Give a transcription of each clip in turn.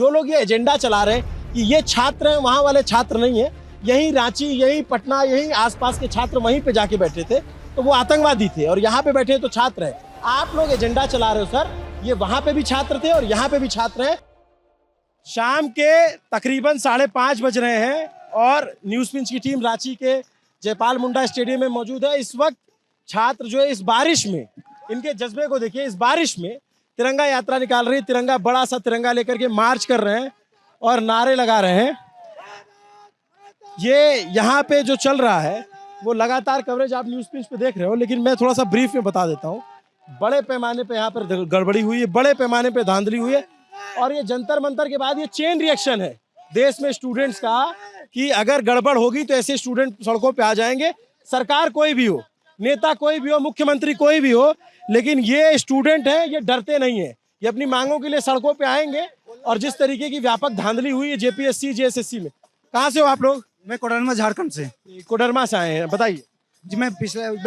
जो लोग ये एजेंडा चला रहे हैं कि ये छात्र हैं, वहाँ वाले छात्र नहीं है, यही रांची, यही पटना, यही आसपास के छात्र वहीं पे जाके बैठे थे तो वो आतंकवादी थे, और यहाँ पे बैठे तो छात्र हैं। आप लोग एजेंडा चला रहे हो सर, ये वहाँ पे भी छात्र थे और यहाँ पे भी छात्र हैं। शाम के तकरीबन 5:30 बज रहे हैं और न्यूज़ पिंच की टीम रांची के जयपाल मुंडा स्टेडियम में मौजूद है। इस वक्त छात्र जो है इस बारिश में, इनके जज्बे को देखिए, इस बारिश में तिरंगा यात्रा निकाल रही है, तिरंगा, बड़ा सा तिरंगा लेकर के मार्च कर रहे हैं और नारे लगा रहे हैं। ये यहाँ पे जो चल रहा है वो लगातार कवरेज आप न्यूज़ पिंच पे देख रहे हो, लेकिन मैं थोड़ा सा ब्रीफ में बता देता हूँ। बड़े पैमाने पे यहाँ पर गड़बड़ी हुई है, बड़े पैमाने पे धांधली हुई है, और ये जंतर मंतर के बाद ये चेन रिएक्शन है देश में स्टूडेंट्स का कि अगर गड़बड़ होगी तो ऐसे स्टूडेंट सड़कों पे आ जाएंगे। सरकार कोई भी हो, नेता कोई भी हो, मुख्यमंत्री कोई भी हो, लेकिन ये स्टूडेंट हैं, ये डरते नहीं है, ये अपनी मांगों के लिए सड़कों पे आएंगे। और जिस तरीके की व्यापक धांधली हुई है जेपीएससी जेएसएससी में। कहाँ से हो आप लोग? मैं कोडरमा, झारखंड से। कोडरमा से आए हैं, बताइए। जी, मैं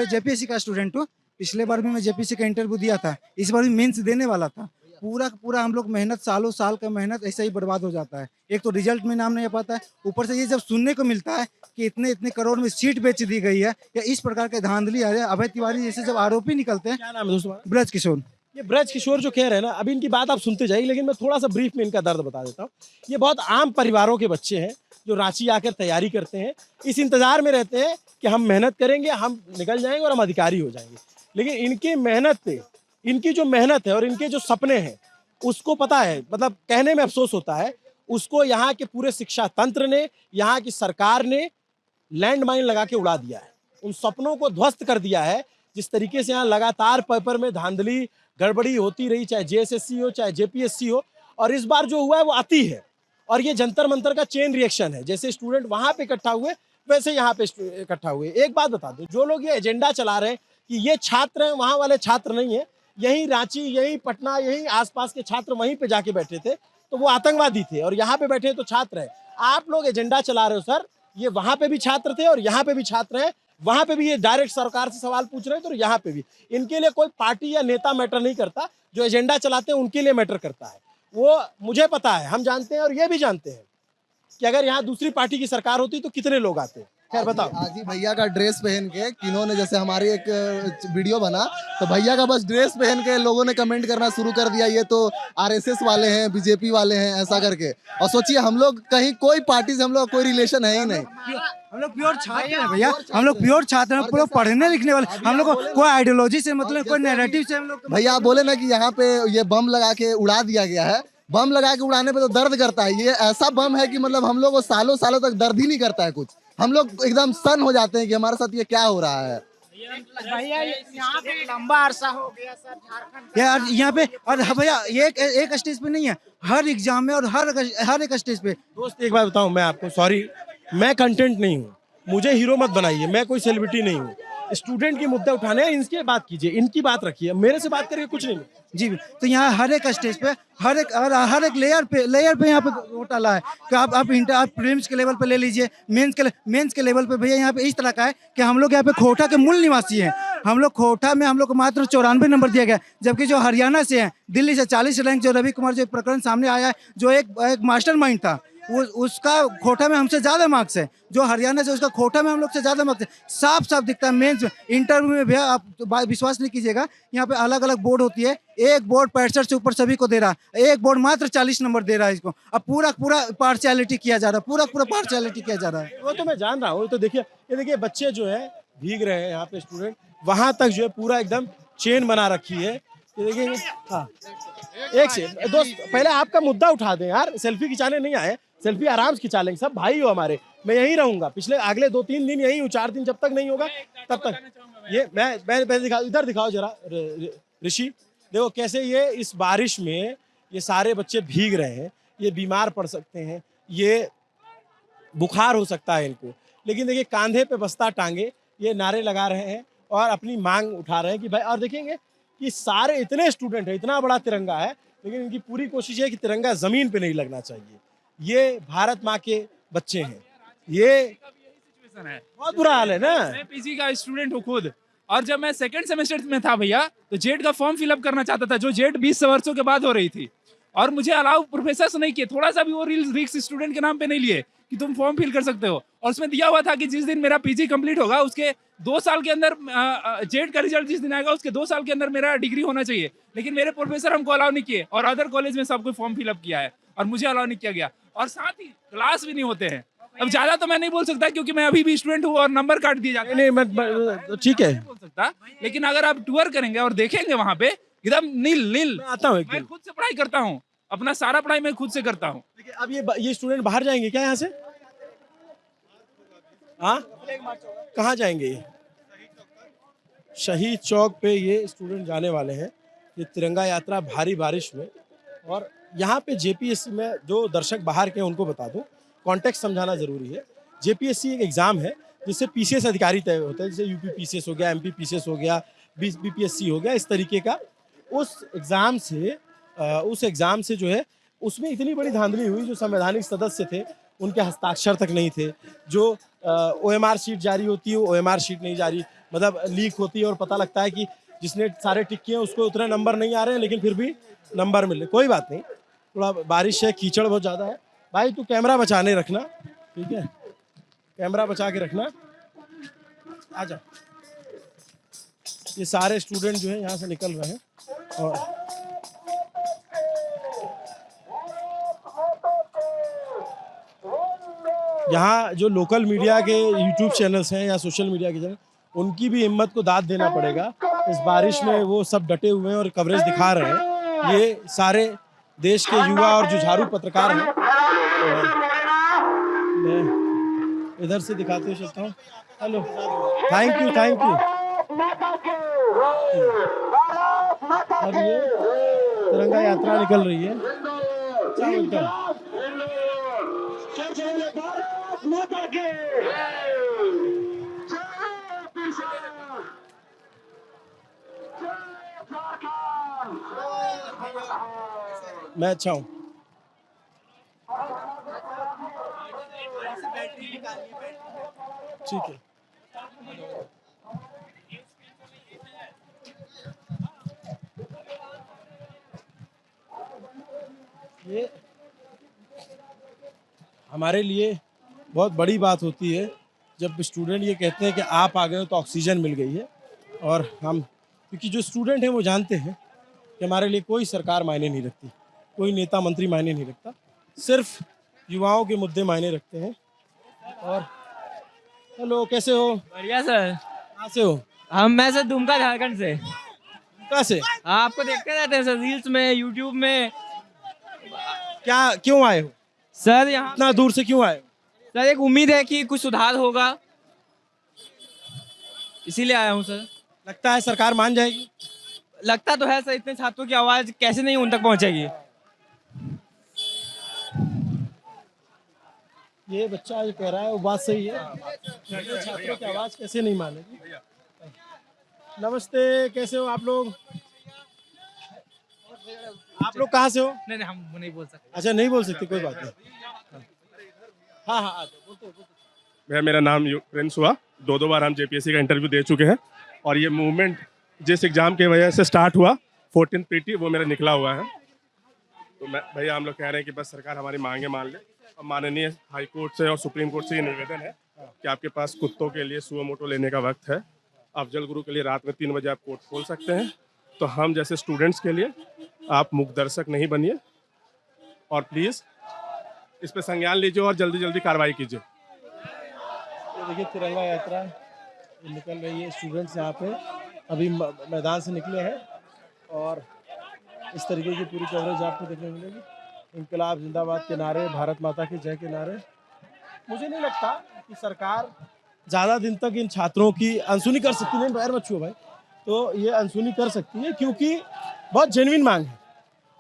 जेपीएससी का स्टूडेंट हूँ। पिछले बार भी मैं जेपीएससी का इंटरव्यू दिया था, इस बार भी मेंस देने वाला था। पूरा का पूरा हम लोग मेहनत, सालों साल का मेहनत ऐसे ही बर्बाद हो जाता है। एक तो रिजल्ट में नाम नहीं आ पाता है, ऊपर से ये जब सुनने को मिलता है कि इतने इतने करोड़ में सीट बेच दी गई है, या इस प्रकार के धांधली आ रही है। अभय तिवारी जैसे जब आरोपी निकलते हैं। क्या नाम है दोस्तों? ब्रज किशोर। ये ब्रज किशोर जो कह रहे हैं ना, अभी इनकी बात आप सुनते जाइए, लेकिन मैं थोड़ा सा ब्रीफ में इनका दर्द बता देता हूँ। ये बहुत आम परिवारों के बच्चे हैं जो रांची आकर तैयारी करते हैं, इस इंतजार में रहते हैं कि हम मेहनत करेंगे, हम निकल जाएंगे और हम अधिकारी हो जाएंगे। लेकिन इनकी मेहनत पे, इनकी जो मेहनत है और इनके जो सपने हैं, उसको पता है, मतलब कहने में अफसोस होता है, उसको यहाँ के पूरे शिक्षा तंत्र ने, यहाँ की सरकार ने लैंड माइन लगा के उड़ा दिया है। उन सपनों को ध्वस्त कर दिया है। जिस तरीके से यहाँ लगातार पेपर में धांधली गड़बड़ी होती रही, चाहे जेएसएससी हो चाहे जेपीएससी हो, और इस बार जो हुआ है वो अति है। और ये जंतर मंतर का चेन रिएक्शन है। जैसे स्टूडेंट वहां पे इकट्ठा हुए, वैसे यहाँ पे इकट्ठा हुए। एक बात बता दो, जो लोग ये एजेंडा चला रहे हैं कि ये छात्र हैं, वहां वाले छात्र नहीं है, यही रांची, यही पटना, यही आसपास के छात्र वहीं पे जाके बैठे थे तो वो आतंकवादी थे, और यहाँ पे बैठे तो छात्र हैं। आप लोग एजेंडा चला रहे हो सर, ये वहां पे भी छात्र थे और यहाँ पे भी छात्र हैं। वहां पे भी ये डायरेक्ट सरकार से सवाल पूछ रहे हैं, तो यहाँ पे भी। इनके लिए कोई पार्टी या नेता मैटर नहीं करता, जो एजेंडा चलाते हैं उनके लिए मैटर करता है। वो मुझे पता है, हम जानते हैं और ये भी जानते हैं कि अगर यहाँ दूसरी पार्टी की सरकार होती तो कितने लोग आते। खैर बताओ। आज ही भैया का ड्रेस पहन के किन्होंने, जैसे हमारी एक वीडियो बना तो भैया का बस ड्रेस पहन के लोगों ने कमेंट करना शुरू कर दिया, ये तो आरएसएस वाले हैं, बीजेपी वाले हैं, ऐसा करके। और सोचिए, हम लोग कहीं कोई पार्टी से हम लोग कोई रिलेशन है ही नहीं। हम लोग प्योर छात्र हैं भैया, हम लोग प्योर छात्र हैं, पूरा पढ़ने लिखने वाले। हम लोग को कोई आइडियोलॉजी से मतलब, कोई नैरेटिव से हम लोग। भैया आप बोले ना कि यहाँ पे ये बम लगा के उड़ा दिया गया है। बम लगा के उड़ाने पे तो दर्द करता है। ये ऐसा बम है कि मतलब हम लोग को सालों सालों तक दर्द ही नहीं करता है कुछ। हम लोग एकदम सन हो जाते हैं कि हमारे साथ ये क्या हो रहा है। भैया यहाँ पे लंबा अरसा हो गया सर झारखंड यार यहाँ पे, और भैया ये एक स्टेज पे नहीं है, हर एग्जाम में और हर एक स्टेज पे। दोस्त एक बात बताऊं मैं आपको, सॉरी, मैं कंटेंट नहीं हूँ, मुझे हीरो मत बनाइए, मैं कोई सेलिब्रिटी नहीं हूँ। स्टूडेंट की मुद्दे उठाने हैं, इनकी बात कीजिए, इनकी बात रखिए, मेरे से बात करके कुछ नहीं। जी, तो यहाँ हर एक स्टेज पे, हर एक लेयर पे यहाँ पे घोटाला है कि आप प्रीलिम्स के लेवल पे ले लीजिए, मेंस के लेवल पे भैया यहाँ पे इस तरह का है कि हम लोग यहाँ पे खोटा के मूल निवासी हैं। हम लोग खोटा में हम लोग को मात्र 94 नंबर दिया गया, जबकि जो हरियाणा से हैं, दिल्ली से 40 रैंक, जो रवि कुमार जो प्रकरण सामने आया है, जो एक मास्टरमाइंड था, उसका खोटा में हमसे ज्यादा मार्क्स है। जो हरियाणा से, उसका खोटा में हम लोग से ज्यादा मार्क्स है। साफ साफ दिखता है मेंस में, इंटरव्यू में भैया आप विश्वास नहीं कीजिएगा, यहाँ पे अलग अलग बोर्ड होती है। एक बोर्ड 65 से ऊपर सभी को दे रहा है, एक बोर्ड मात्र 40 नंबर दे रहा है इसको। अब पूरा पार्शियलिटी किया जा रहा है, पूरा पार्शियलिटी किया जा रहा है। वो तो मैं जान रहा हूँ। तो देखिए, ये देखिए बच्चे जो है भीग रहे हैं, यहाँ पे स्टूडेंट वहां तक जो है पूरा एकदम चेन बना रखी है। ये देखिए, हाँ, एक से दोस्त, पहले आपका मुद्दा उठा दें यार, सेल्फी खिंचाने नहीं आए, सेल्फी आराम से खिंचा लेंगे, सब भाई हो हमारे। मैं यहीं रहूंगा, पिछले अगले 2-3 दिन यहीं हूँ, 4 दिन जब तक नहीं होगा तब तक। ये मैं दिखाओ, इधर दिखाओ जरा ऋषि, देखो कैसे ये इस बारिश में ये सारे बच्चे भीग रहे हैं। ये बीमार पड़ सकते हैं, ये बुखार हो सकता है इनको, लेकिन देखिए कांधे पे बस्ता टांगे ये नारे लगा रहे हैं और अपनी मांग उठा रहे हैं कि भाई। और देखेंगे कि सारे इतने स्टूडेंट हैं, इतना बड़ा तिरंगा है, लेकिन इनकी पूरी कोशिश है कि तिरंगा जमीन पे नहीं लगना चाहिए। ये भारत माँ के बच्चे हैं, ये बहुत बुरा हाल है ना। मैं पीजी का स्टूडेंट हूँ खुद, और जब मैं सेकंड सेमेस्टर में था भैया, तो जेट का फॉर्म फिलअप करना चाहता था, जो जेट 20 वर्षों के बाद हो रही थी। और मुझे अलाउ प्रोफेसर नहीं किए, थोड़ा सा भी वो रिक्स स्टूडेंट के नाम पे नहीं लिए कि तुम फॉर्म फिल कर सकते हो। और उसमें दिया हुआ था कि जिस दिन मेरा पीजी कंप्लीट होगा उसके 2 साल के अंदर जेड का रिजल्ट जिस दिन आएगा उसके 2 साल के अंदर मेरा डिग्री होना चाहिए, लेकिन मेरे प्रोफेसर हमको अलाउ नहीं किए और अदर कॉलेज में सबको फॉर्म फिलअप किया है और मुझे अलाउ नहीं किया गया। और साथ ही क्लास भी नहीं होते हैं। अब ज्यादा तो मैं नहीं बोल सकता क्योंकि मैं अभी भी स्टूडेंट हूँ और नंबर काट दिए जाते हैं। नहीं मैं ठीक है, नहीं बोल सकता, लेकिन अगर आप टूर करेंगे और देखेंगे वहां पे एकदम नील नील। मैं आता हूँ एक मैं दिन। खुद से पढ़ाई करता हूँ, अपना सारा पढ़ाई मैं खुद से करता हूँ। देखिए, अब ये स्टूडेंट बाहर जाएंगे क्या यहाँ से? हाँ, कहाँ जाएंगे ये? शहीद चौक पे ये स्टूडेंट जाने वाले हैं, ये तिरंगा यात्रा भारी बारिश में। और यहाँ पे जेपीएससी में जो दर्शक बाहर के हैं उनको बता दूं, कॉन्टेक्स्ट समझाना जरूरी है। जेपीएससी एक एग्जाम है जिससे पीसीएस अधिकारी तय होता है, जैसे यूपी पीसीएस हो गया, एमपी पीसीएस हो गया, बीपीएससी हो गया, इस तरीके का। उस एग्जाम से जो है उसमें इतनी बड़ी धांधली हुई, जो संवैधानिक सदस्य थे उनके हस्ताक्षर तक नहीं थे, जो ओएमआर शीट जारी होती है वो ओएमआर शीट नहीं जारी, मतलब लीक होती है और पता लगता है कि जिसने सारे टिक किए हैं उसको उतने नंबर नहीं आ रहे हैं, लेकिन फिर भी नंबर मिल रहे। कोई बात नहीं, थोड़ा बारिश है, कीचड़ बहुत ज़्यादा है। भाई तू कैमरा बचाने रखना, ठीक है, कैमरा बचा के रखना। आ जा। ये सारे स्टूडेंट जो है यहाँ से निकल रहे हैं और यहाँ जो लोकल मीडिया के यूट्यूब चैनल्स हैं या सोशल मीडिया के चैनल, उनकी भी हिम्मत को दाद देना पड़ेगा। इस बारिश में वो सब डटे हुए हैं और कवरेज दिखा रहे हैं। ये सारे देश के युवा और जुझारू पत्रकार हैं। मैं इधर से दिखाते हुए चलता हूँ। Hello, thank you thank you. अब ये तिरंगा यात्रा निकल रही है। क्या बोलते हैं? मैं अच्छा हूँ। ठीक है। ये हमारे लिए बहुत बड़ी बात होती है जब स्टूडेंट ये कहते हैं कि आप आ गए हो तो ऑक्सीजन मिल गई है। और हम, क्योंकि जो स्टूडेंट हैं वो जानते हैं कि हमारे लिए कोई सरकार मायने नहीं रखती, कोई नेता मंत्री मायने नहीं रखता, सिर्फ युवाओं के मुद्दे मायने रखते हैं। और हेलो, कैसे हो? बढ़िया सर। कहाँ से हो? मैं सर दुमका झारखंड से। कहाँ से? आपको देखते रहते हैं सर रील्स में, यूट्यूब में। क्या, क्यों आए हो? सर यहाँ इतना दूर से क्यों आए हो? सर एक उम्मीद है कि कुछ सुधार होगा, इसीलिए आया हूँ सर। लगता है सरकार मान जाएगी? लगता तो है सर, इतने छात्रों की आवाज कैसे नहीं उन तक पहुँचेगी। ये बच्चा जो कह रहा है वो बात सही है, ये छात्रों की आवाज कैसे नहीं मानेगी। नमस्ते, कैसे हो आप लोग? आप लोग कहाँ से हो? नहीं हम नहीं बोल सकते। अच्छा, नहीं बोल सकते, कोई बात नहीं। हाँ हाँ हाँ, भैया मेरा नाम प्रिंस हुआ। 2 बार हम जेपीएससी का इंटरव्यू दे चुके हैं और ये मूवमेंट जिस एग्ज़ाम की वजह से स्टार्ट हुआ 14 पीटी, वो मेरा निकला हुआ है। तो मैं भैया, हम लोग कह रहे हैं कि बस सरकार हमारी मांगे मान ले। और माननीय हाई कोर्ट से और सुप्रीम कोर्ट से ये निवेदन है कि आपके पास कुत्तों के लिए सुओ मोटो लेने का वक्त है। अफजल गुरु के लिए रात में 3 बजे आप कोर्ट खोल सकते हैं। तो हम जैसे स्टूडेंट्स के लिए आप मुख दर्शक नहीं बनिए और प्लीज़ इस पर संज्ञान लीजिए और जल्दी जल्दी कार्रवाई कीजिए। ये देखिए तिरंगा यात्रा ये निकल रही है, स्टूडेंट्स यहाँ पे अभी मैदान से निकले हैं और इस तरीके की पूरी कवरेज आपको देखने मिलेगी। इंकलाब जिंदाबाद के नारे, भारत माता की जय के नारे। मुझे नहीं लगता कि सरकार ज़्यादा दिन तक इन छात्रों की अनसुनी कर सकती है। पैर मत छुओ भाई। तो ये अनसुनी कर सकती है क्योंकि बहुत जेन्युइन मांग है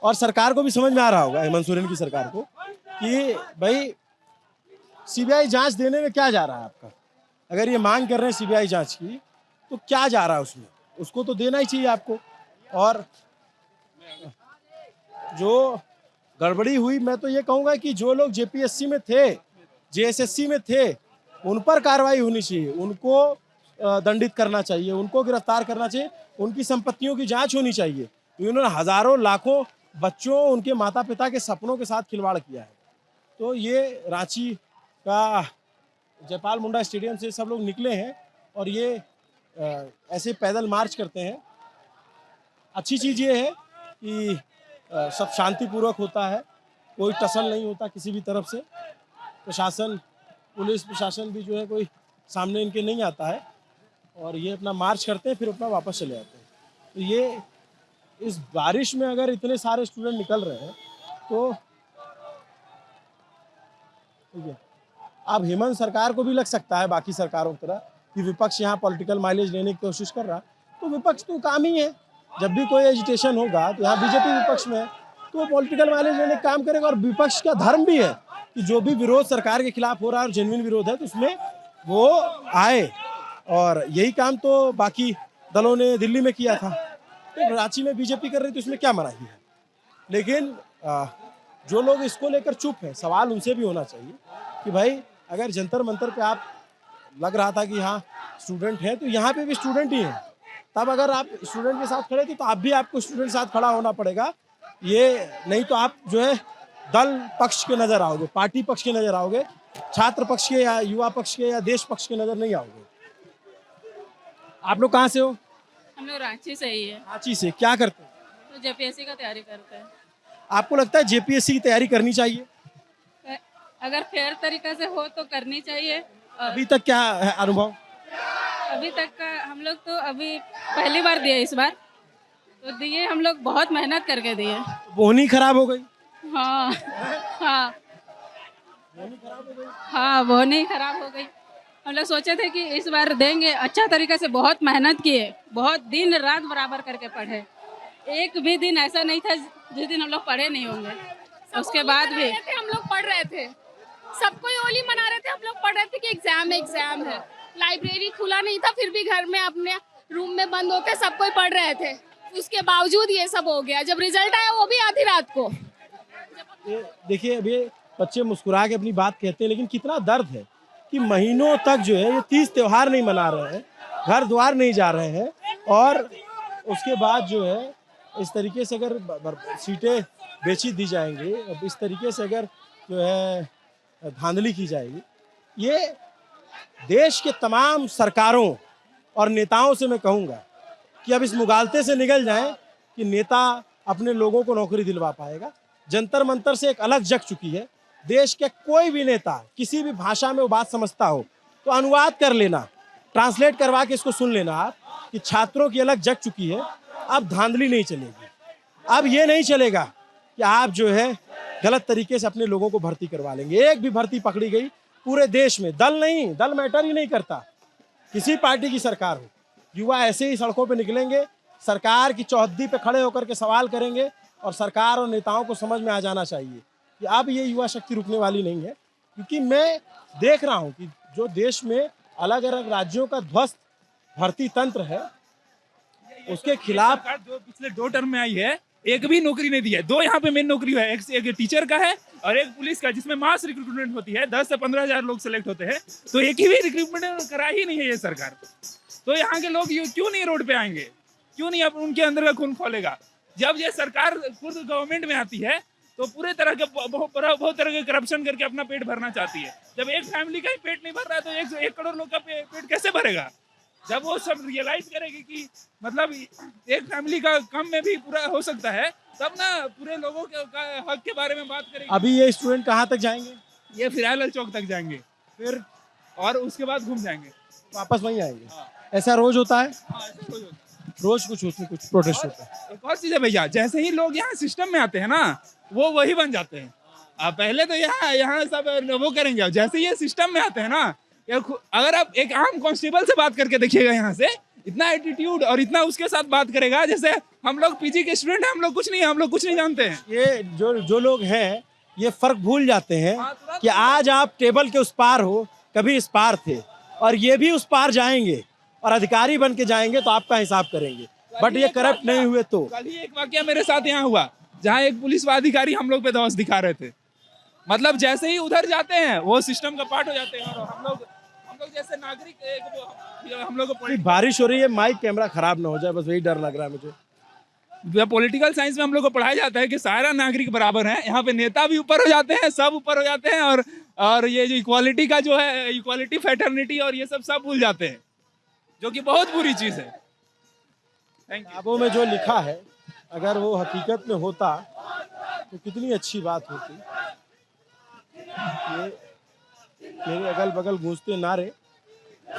और सरकार को भी समझ में आ रहा होगा, हेमंत सोरेन की सरकार को, कि भाई सीबीआई जांच देने में क्या जा रहा है आपका। अगर ये मांग कर रहे हैं सीबीआई जांच की तो क्या जा रहा है उसमें, उसको तो देना ही चाहिए आपको। और जो गड़बड़ी हुई, मैं तो ये कहूँगा कि जो लोग जेपीएससी में थे, जेएसएससी में थे, उन पर कार्रवाई होनी चाहिए, उनको दंडित करना चाहिए, उनको गिरफ्तार करना चाहिए, उनकी संपत्तियों की जांच होनी चाहिए। उन्होंने हजारों लाखों बच्चों, उनके माता पिता के सपनों के साथ खिलवाड़ किया है। तो ये रांची का जयपाल मुंडा स्टेडियम से सब लोग निकले हैं और ये ऐसे पैदल मार्च करते हैं। अच्छी चीज़ ये है कि सब शांतिपूर्वक होता है, कोई टसल नहीं होता किसी भी तरफ से। प्रशासन, पुलिस प्रशासन भी जो है कोई सामने इनके नहीं आता है और ये अपना मार्च करते हैं, फिर अपना वापस चले जाते हैं। तो ये इस बारिश में अगर इतने सारे स्टूडेंट निकल रहे हैं तो ठीक है। अब हेमंत सरकार को भी लग सकता है बाकी सरकारों की तरह कि विपक्ष यहाँ पॉलिटिकल माइलेज लेने की कोशिश कर रहा है, तो विपक्ष तो काम ही है। जब भी कोई एजिटेशन होगा तो यहाँ बीजेपी विपक्ष में है तो वो पॉलिटिकल माइलेज लेने का काम करेगा। और विपक्ष का धर्म भी है कि जो भी विरोध सरकार के खिलाफ हो रहा है और जेन्युइन विरोध है तो उसमें वो आए। और यही काम तो बाकी दलों ने दिल्ली में किया था, तो रांची में बीजेपी कर रही तो इसमें क्या मनाही है। लेकिन जो लोग इसको लेकर चुप हैं, सवाल उनसे भी होना चाहिए कि भाई अगर जंतर मंतर पे आप लग रहा था कि हाँ स्टूडेंट हैं, तो यहाँ पे भी स्टूडेंट ही हैं। तब अगर आप स्टूडेंट के साथ खड़े थे तो आप भी आपको स्टूडेंट के साथ खड़ा होना पड़ेगा। ये नहीं तो आप जो है दल पक्ष के नज़र आओगे, पार्टी पक्ष के नज़र आओगे, छात्र पक्ष के या युवा पक्ष के या देश पक्ष के नज़र नहीं आओगे। आप लोग कहाँ से हो? हम लोग रांची से ही है। रांची से। क्या करते हैं? तो जेपीएससी का तैयारी करते हैं। आपको लगता है जेपीएससी की तैयारी करनी चाहिए? अगर फेयर तरीके से हो तो करनी चाहिए। अभी तक क्या है अनुभव? अभी तक का हम लोग तो अभी पहली बार दिए, इस बार तो दिए, हम लोग बहुत मेहनत करके दिए। बोहनी खराब हो गई? हाँ हाँ बोहनी खराब हो गई? हाँ, बोहनी खराब हो गई। हम लोग सोचे थे कि इस बार देंगे, अच्छा तरीके से बहुत मेहनत किए, बहुत दिन रात बराबर करके पढ़े। एक भी दिन ऐसा नहीं था जिस दिन हम लोग पढ़े नहीं होंगे। उसके बाद भी हम लोग पढ़ रहे थे, सबको होली मना रहे थे, हम लोग पढ़ रहे थे कि एग्जाम है। लाइब्रेरी खुला नहीं था, फिर भी घर में अपने रूम में बंद होकर सब कोई पढ़ रहे थे। उसके बावजूद ये सब हो गया। जब रिजल्ट आया वो भी आधी रात को। देखिए अभी बच्चे मुस्कुरा के अपनी बात कहते हैं, लेकिन कितना दर्द है कि महीनों तक जो है ये 30 त्योहार नहीं मना रहे हैं, घर द्वार नहीं जा रहे हैं, और उसके बाद जो है इस तरीके से अगर सीटें बेची दी जाएंगी, इस तरीके से अगर जो है धांधली की जाएगी, ये देश के तमाम सरकारों और नेताओं से मैं कहूँगा कि अब इस मुगालते से निकल जाएं कि नेता अपने लोगों को नौकरी दिलवा पाएगा। जंतर मंतर से एक अलग जग चुकी है। देश के कोई भी नेता किसी भी भाषा में वो बात समझता हो तो अनुवाद कर लेना, ट्रांसलेट करवा के इसको सुन लेना आप कि छात्रों की अलग जग चुकी है। अब धांधली नहीं चलेगी। अब ये नहीं चलेगा कि आप जो है गलत तरीके से अपने लोगों को भर्ती करवा लेंगे। एक भी भर्ती पकड़ी गई पूरे देश में, दल नहीं, दल मैटर ही नहीं करता, किसी पार्टी की सरकार हो, युवा ऐसे ही सड़कों पे निकलेंगे, सरकार की चौहद्दी पे खड़े होकर के सवाल करेंगे। और सरकार और नेताओं को समझ में आ जाना चाहिए कि अब ये युवा शक्ति रुकने वाली नहीं है। क्योंकि मैं देख रहा हूँ कि जो देश में अलग अलग राज्यों का ध्वस्त भर्ती तंत्र है, उसके खिलाफ जो पिछले 2 टर्म में आई है, एक भी नौकरी नहीं दी है। 2 यहाँ पे मेन नौकरी है, एक टीचर का है और एक पुलिस का, जिसमें मास रिक्रूटमेंट होती है, 10 से 15 हजार लोग सेलेक्ट होते हैं। तो एक ही भी रिक्रूटमेंट करा ही नहीं है ये सरकार। तो यहाँ के लोग क्यों नहीं रोड पे आएंगे? क्यों नहीं अब उनके अंदर का खून खोलेगा? जब ये सरकार खुद गवर्नमेंट में आती है तो पूरे तरह के बहुत तरह के करप्शन करके अपना पेट भरना चाहती है। जब एक फैमिली का ही पेट नहीं भर रहा है तो 1 करोड़ लोग का पेट कैसे भरेगा? जब वो सब रियलाइज करेगी कि मतलब एक फैमिली का कम में भी पूरा हो सकता है, तब ना पूरे लोगों के हक के बारे में बात करेगी। अभी ये स्टूडेंट कहाँ तक जाएंगे? ये फिराल चौक तक जाएंगे, फिर और उसके बाद घूम जाएंगे, वापस वहीं आएंगे। ऐसा रोज होता है? रोज कुछ प्रोटेस्ट होता है। एक और चीज है भैया, जैसे ही लोग यहाँ सिस्टम में आते हैं ना, वो वही बन जाते हैं। पहले तो यहाँ सब वो करेंगे, जैसे ही ये सिस्टम में आते हैं ना, अगर आप एक आम कांस्टेबल से बात करके देखिएगा, यहाँ से इतना एटीट्यूड और इतना उसके साथ बात करेगा जैसे हम लोग पीजी के स्टूडेंट हैं, हम लोग कुछ नहीं जानते हैं। ये जो लोग हैं ये फर्क भूल जाते हैं कि आज आप टेबल के उस पार हो, कभी इस पार थे, और ये भी उस पार जाएंगे और अधिकारी बन के जाएंगे तो आपका हिसाब करेंगे। बट ये करप्ट नहीं हुए तो। कल ही एक वाकया मेरे साथ यहाँ हुआ, जहाँ एक पुलिस अधिकारी हम लोग पे दौस दिखा रहे थे। मतलब जैसे ही उधर जाते हैं वो सिस्टम का पार्ट हो जाते हैं, और हम लोग जैसे नागरिक हम लोग को। बारिश हो रही है, माइक कैमरा खराब ना हो जाए, बस वही डर लग रहा है मुझे। पॉलिटिकल साइंस में हम लोग को पढ़ाया जाता है कि सारा नागरिक बराबर है, यहाँ पे नेता भी ऊपर हो जाते हैं, सब ऊपर हो जाते हैं, और ये जो इक्वालिटी का जो है, इक्वालिटी फैटर्निटी और ये सब भूल जाते हैं, जो कि बहुत बुरी चीज़ है। Thank you. किताबों में जो लिखा है अगर वो हकीकत में होता तो कितनी अच्छी बात होती। ये मेरे अगल बगल गूंजते नारे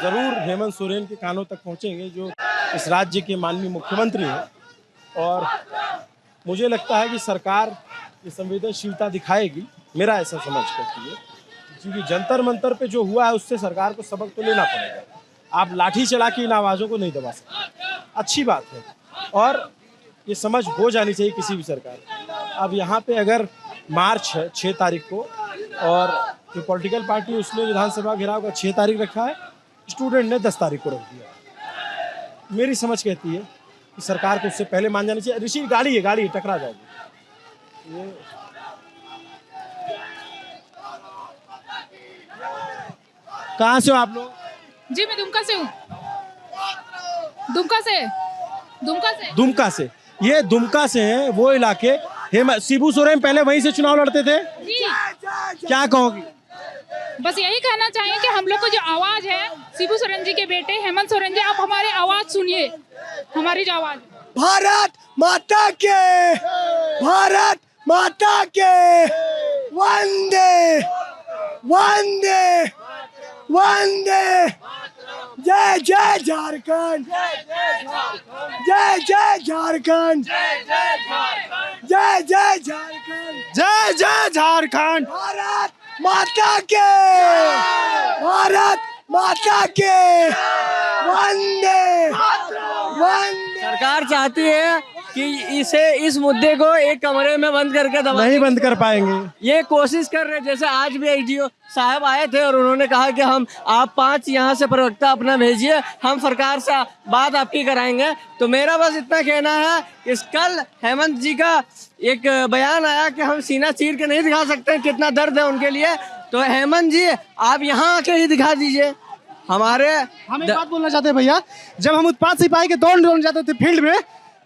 ज़रूर हेमंत सोरेन के कानों तक पहुंचेंगे, जो इस राज्य के माननीय मुख्यमंत्री हैं, और मुझे लगता है कि सरकार ये संवेदनशीलता दिखाएगी, मेरा ऐसा समझ करती है, क्योंकि जंतर मंतर पे जो हुआ है उससे सरकार को सबक तो लेना पड़ेगा। आप लाठी चला के इन आवाज़ों को नहीं दबा सकते, अच्छी बात है, और ये समझ हो जानी चाहिए किसी भी सरकार को। अब यहाँ पे अगर मार्च है 6 तारीख को, और जो पॉलिटिकल पार्टी उसने विधानसभा घेराव का 6 तारीख रखा है, स्टूडेंट ने 10 तारीख को रख दिया। मेरी समझ कहती है कि सरकार को उससे पहले मान जानी चाहिए। ऋषि गाड़ी है, टकरा जाएगी। ये कहाँ से हो आप लोग? जी मैं दुमका से हूँ। दुमका से ये दुमका से हैं वो इलाके। शिबू सोरेन पहले वहीं से चुनाव लड़ते थे, जी। क्या कहोगी? बस यही कहना चाहिए कि हम लोग को जो आवाज है, शिबू सोरेन जी के बेटे हेमंत सोरेन जी, आप हमारी आवाज सुनिए, हमारी जो आवाज। भारत माता के, भारत माता के, वंदे वंदे वंदे, जय जय झारखंड, जय जय झारखंड, जय जय झारखंड, जय जय झारखंड, भारत माता के, भारत माता के, वंदे वंदे। सरकार चाहती है कि इस मुद्दे को एक कमरे में बंद करके दबा, नहीं बंद कर पाएंगे। ये कोशिश कर रहे। जैसे आज भी आईजीओ साहब आए थे और उन्होंने कहा कि आप 5 यहाँ से प्रवक्ता अपना भेजिए, हम सरकार से बात आपकी कराएंगे। तो मेरा बस इतना कहना है, इस कल हेमंत जी का एक बयान आया कि हम सीना चीर के नहीं दिखा सकते कितना दर्द है उनके लिए। तो हेमंत जी आप यहाँ आके ही दिखा दीजिए। हम एक बात बोलना चाहते हैं भैया, जब हम उत्पाद सिपाही के दौड़ जाते थे फील्ड में,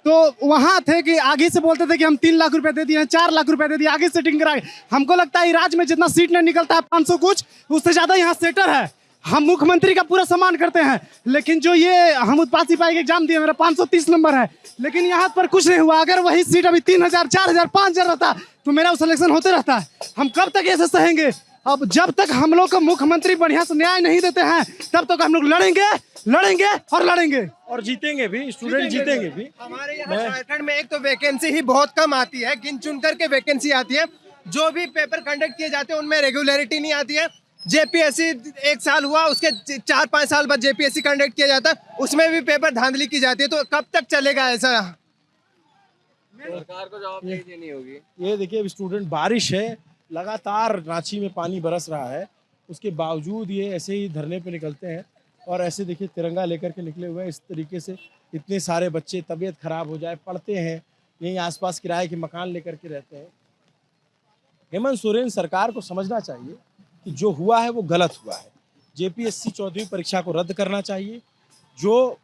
तो वहाँ थे कि आगे से बोलते थे कि हम 3 लाख रुपए दे दिए, 4 लाख रुपए दे दिए, आगे सेटिंग करा। हमको लगता है राज्य में जितना सीट नहीं निकलता है 500 कुछ, उससे ज्यादा यहाँ सेटर है। हम मुख्यमंत्री का पूरा सम्मान करते हैं, लेकिन जो ये हम उत्पाद सिपाही के एग्जाम दिए, मेरा 530 नंबर है, लेकिन यहाँ पर कुछ नहीं हुआ। अगर वही सीट अभी 3000, 4000, 5000 रहता तो मेरा सिलेक्शन होते रहता है। हम कब तक ऐसे सहेंगे? अब जब तक हम लोग को मुख्यमंत्री बढ़िया से न्याय नहीं देते हैं, तब तक हम लोग लड़ेंगे और लड़ेंगे और जीतेंगे भी, स्टूडेंट जीतेंगे भी। हमारे यहाँ झारखंड में एक तो वैकेंसी ही बहुत कम आती है, गिन चुन करके वैकेंसी आती है। जो भी पेपर कंडक्ट किए जाते हैं उनमें रेगुलरिटी नहीं आती है। जेपीएससी 1 साल हुआ, उसके 4-5 साल बाद जेपीएससी कंडक्ट किया जाता है, उसमें भी पेपर धांधली की जाती है। तो कब तक चलेगा ऐसा? सरकार को जवाब देनी होगी। ये देखिए स्टूडेंट, बारिश है, लगातार रांची में पानी बरस रहा है, उसके बावजूद ये ऐसे ही धरने पे निकलते हैं, और ऐसे देखिए तिरंगा लेकर के निकले हुए हैं। इस तरीके से इतने सारे बच्चे, तबीयत खराब हो जाए, पढ़ते हैं, यहीं आसपास किराए के मकान लेकर के रहते हैं। हेमंत सोरेन सरकार को समझना चाहिए कि जो हुआ है वो गलत हुआ है। जेपीएससी 14वीं परीक्षा को रद्द करना चाहिए, जो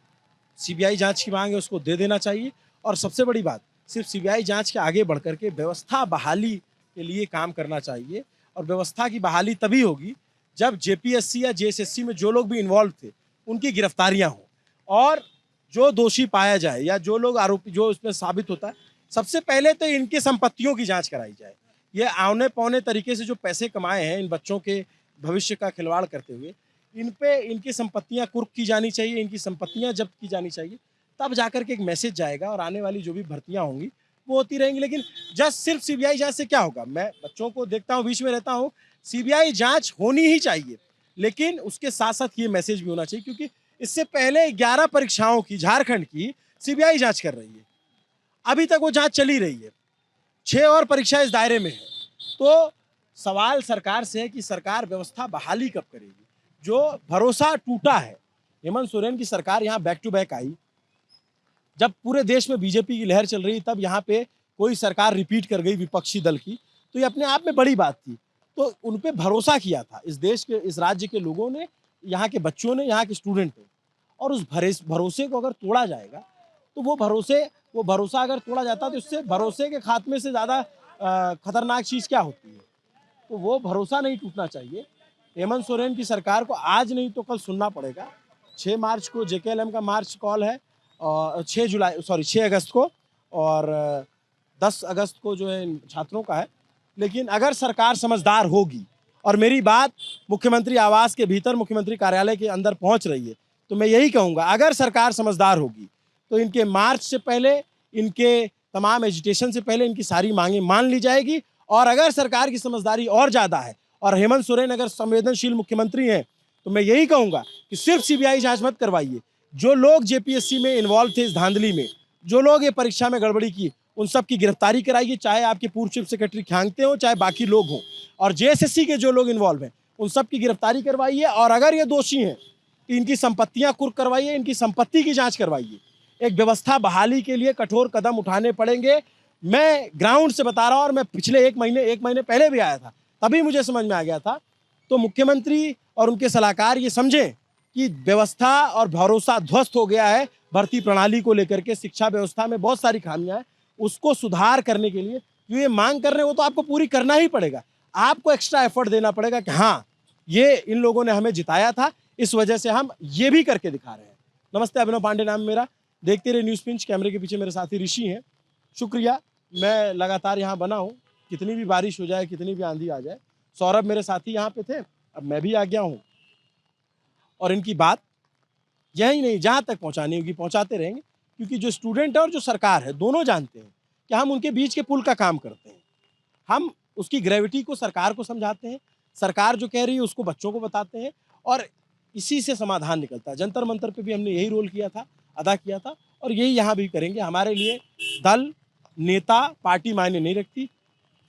सीबीआई जांच की मांग है उसको दे देना चाहिए, और सबसे बड़ी बात, सिर्फ सीबीआई जांच के आगे बढ़ करके व्यवस्था बहाली के लिए काम करना चाहिए। और व्यवस्था की बहाली तभी होगी जब जेपीएससी या जेएसएससी में जो लोग भी इन्वॉल्व थे उनकी गिरफ्तारियां हों, और जो दोषी पाया जाए या जो लोग आरोपी, जो उसमें साबित होता है, सबसे पहले तो इनकी संपत्तियों की जांच कराई जाए। ये आउने पौने तरीके से जो पैसे कमाए हैं इन बच्चों के भविष्य का खिलवाड़ करते हुए, इन पे इनकी संपत्तियां कुर्क की जानी चाहिए, इनकी संपत्तियां जब्त की जानी चाहिए। तब जाकर के एक मैसेज जाएगा, और आने वाली जो भी भर्तियां होंगी वो होती रहेंगी। लेकिन जस्ट सिर्फ सीबीआई जांच से क्या होगा? मैं बच्चों को देखता हूँ, बीच में रहता हूँ, सीबीआई जांच होनी ही चाहिए, लेकिन उसके साथ साथ ये मैसेज भी होना चाहिए, क्योंकि इससे पहले 11 परीक्षाओं की झारखंड की सीबीआई जांच कर रही है, अभी तक वो जांच चली रही है, 6 और परीक्षा इस दायरे में है। तो सवाल सरकार से है कि सरकार व्यवस्था बहाली कब करेगी? जो भरोसा टूटा है, हेमंत सोरेन की सरकार यहाँ बैक टू बैक आई, जब पूरे देश में बीजेपी की लहर चल रही, तब यहाँ पे कोई सरकार रिपीट कर गई विपक्षी दल की, तो ये अपने आप में बड़ी बात थी। तो उन पे भरोसा किया था इस देश के, इस राज्य के लोगों ने, यहाँ के बच्चों ने, यहाँ के स्टूडेंट ने, और उस भरोसे को अगर तोड़ा जाएगा तो वो भरोसा अगर तोड़ा जाता तो इससे भरोसे के खात्मे से ज़्यादा खतरनाक चीज़ क्या होती है। तो वो भरोसा नहीं टूटना चाहिए। हेमंत सोरेन की सरकार को आज नहीं तो कल सुनना पड़ेगा। 6 मार्च को जेकेएलएम का मार्च कॉल है और 6 अगस्त को, और 10 अगस्त को जो है छात्रों का है। लेकिन अगर सरकार समझदार होगी और मेरी बात मुख्यमंत्री आवास के भीतर, मुख्यमंत्री कार्यालय के अंदर पहुंच रही है, तो मैं यही कहूँगा, अगर सरकार समझदार होगी तो इनके मार्च से पहले, इनके तमाम एजिटेशन से पहले इनकी सारी मांगें मान ली जाएगी। और अगर सरकार की समझदारी और ज़्यादा है और हेमंत सोरेन अगर संवेदनशील मुख्यमंत्री हैं, तो मैं यही कहूँगा कि सिर्फ सीबीआई जांच मत करवाइए। जो लोग जेपीएससी में इन्वॉल्व थे, इस धांधली में जो लोग ये परीक्षा में गड़बड़ी की, उन सब की गिरफ्तारी कराइए, चाहे आपके पूर्व चीफ सेक्रेटरी ख्यांगते हो, चाहे बाकी लोग हों। और जेएसएससी के जो लोग इन्वॉल्व हैं, उन सब की गिरफ्तारी करवाइए। और अगर ये दोषी हैं तो इनकी संपत्तियां कुर्क करवाइए, इनकी संपत्ति की जांच करवाइए। एक व्यवस्था बहाली के लिए कठोर कदम उठाने पड़ेंगे। मैं ग्राउंड से बता रहा हूँ, और मैं पिछले एक महीने पहले भी आया था, तभी मुझे समझ में आ गया था। तो मुख्यमंत्री और उनके सलाहकार ये समझें कि व्यवस्था और भरोसा ध्वस्त हो गया है भर्ती प्रणाली को लेकर के। शिक्षा व्यवस्था में बहुत सारी खामियां हैं, उसको सुधार करने के लिए जो ये मांग कर रहे हैं वो तो आपको पूरी करना ही पड़ेगा। आपको एक्स्ट्रा एफर्ट देना पड़ेगा कि हाँ, ये इन लोगों ने हमें जिताया था, इस वजह से हम ये भी करके दिखा रहे हैं। नमस्ते, अभिनव पांडे नाम मेरा। देखते रहे न्यूज़ पिंच। कैमरे के पीछे मेरे साथी ऋषि हैं। शुक्रिया, मैं लगातार यहाँ बना हूँ, कितनी भी बारिश हो जाए, कितनी भी आंधी आ जाए। सौरभ मेरे साथी यहाँ पे थे, अब मैं भी आ गया हूँ। और इनकी बात यही नहीं, जहाँ तक पहुँचानी होगी पहुँचाते रहेंगे, क्योंकि जो स्टूडेंट है और जो सरकार है, दोनों जानते हैं कि हम उनके बीच के पुल का काम करते हैं। हम उसकी ग्रेविटी को सरकार को समझाते हैं, सरकार जो कह रही है उसको बच्चों को बताते हैं, और इसी से समाधान निकलता है। जंतर मंतर पे भी हमने यही रोल किया था, अदा किया था, और यही यहाँ भी करेंगे। हमारे लिए दल, नेता, पार्टी मायने नहीं रखती,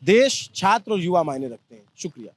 देश, छात्र और युवा मायने रखते हैं। शुक्रिया।